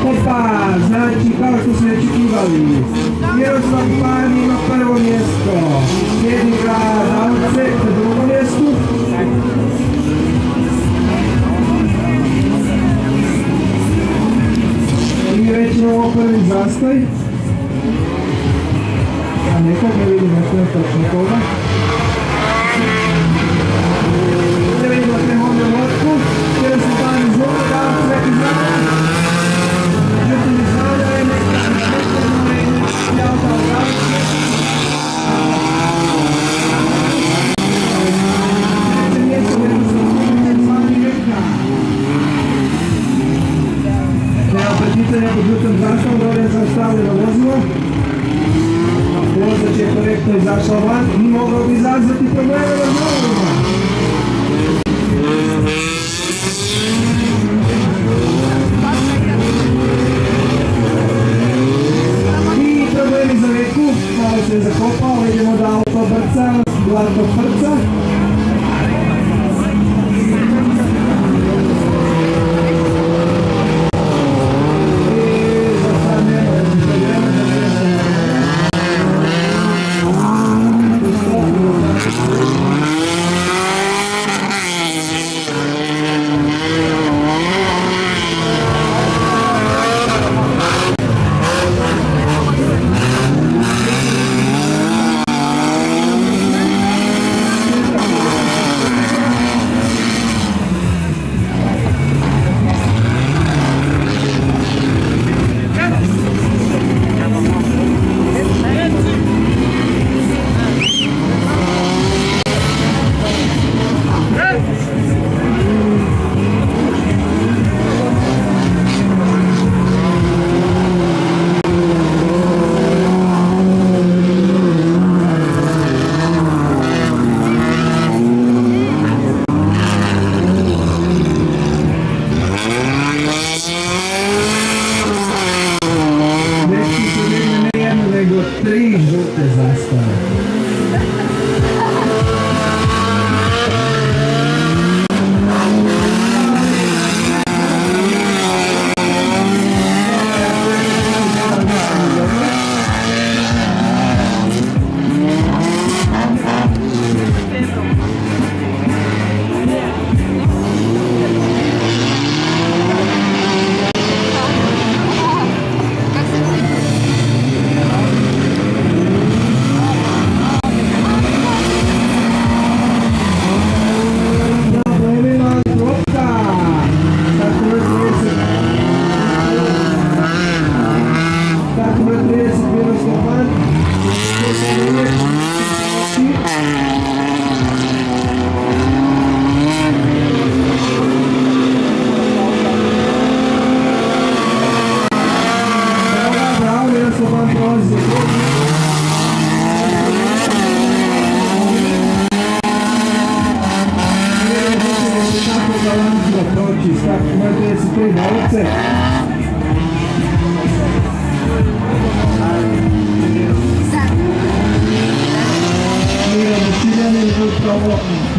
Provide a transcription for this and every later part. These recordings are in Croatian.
Opa, znači kao što smo već očekivali, Miroslav Pan ima prvo mjesto, slijedi ga Ravcek na drugom mjestu. I već imamo prvi zastoj. A nekog ne vidimo točno koga. Ne vidimo te Honda Motku, jer se Pan izvoli Ravcek iz Ravcek. Međutim, izgleda je pitanja pod žutom zastavom, dole je zastavljeno vozilo. Vozač je korektno izašao van i mogao bi izazvati probleme na znovima. I problemi za Veku, malo se je zakopao, vidimo da auto brca, glatno prca.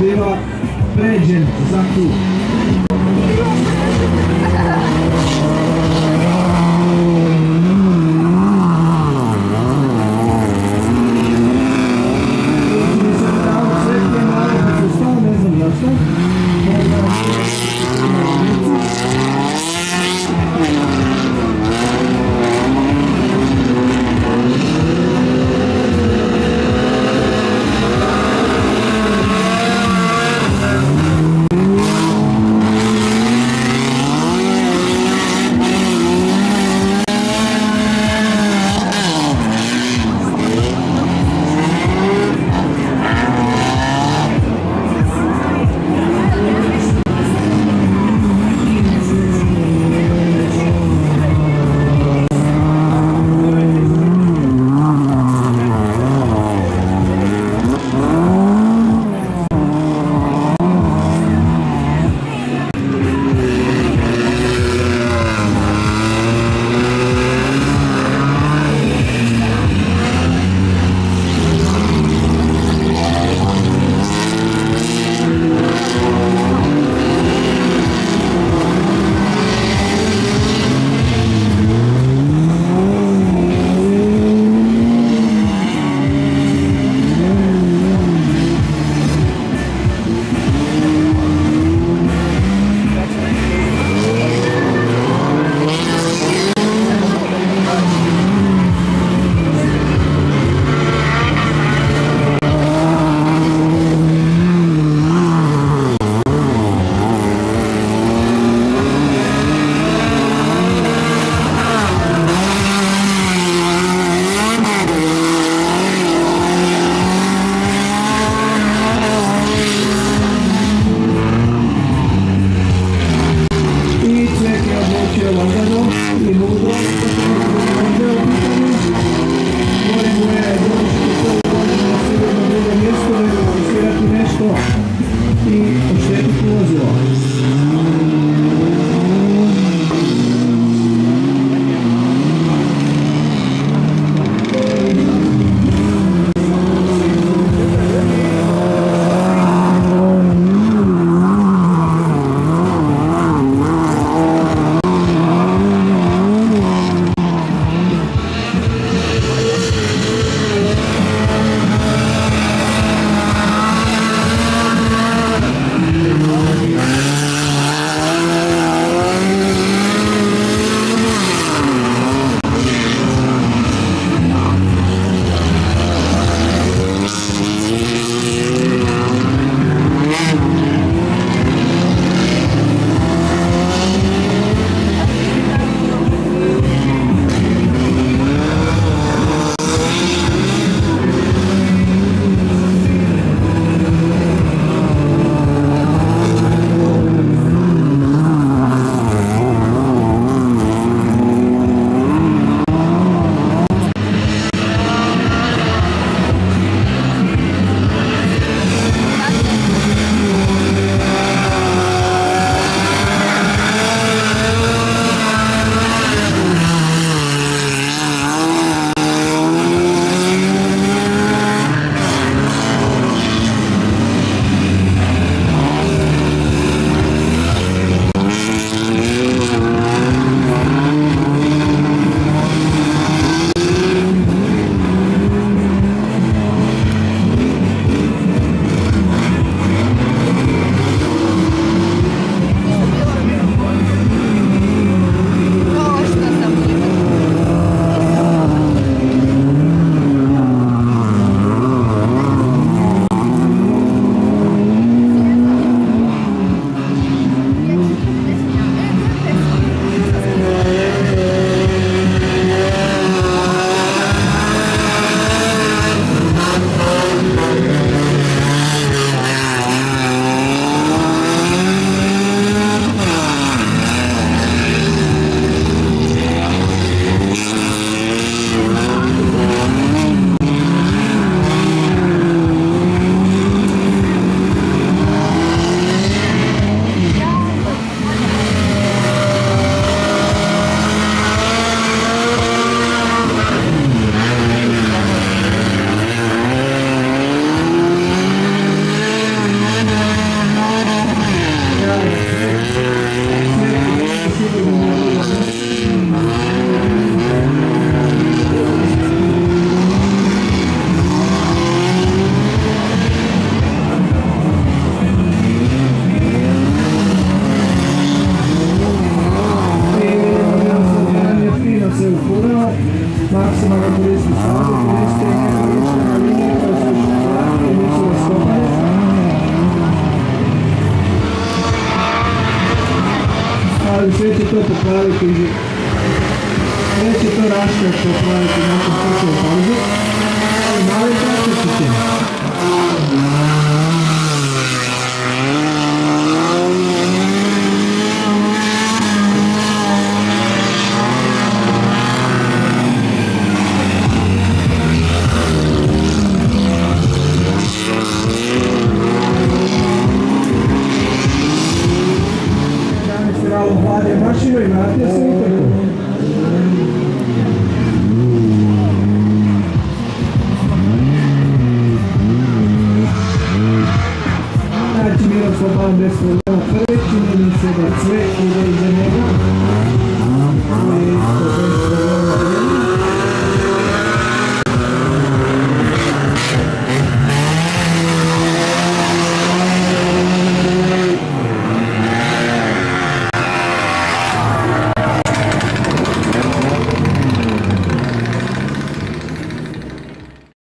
Biva pređen za tu. bio lagano i mudro, moj mu je došli to na sigurno drugo mjesto, rekonstruirati nešto i oštetiti vozilo. Sve će to popraviti, neće to raškati popraviti nakon skućevu pauzu, ali mali traktor će. Mašinu i vratio se i tako. Znači Miroslav Baum bez problema prvi, čini mi se da sve ide iza njega.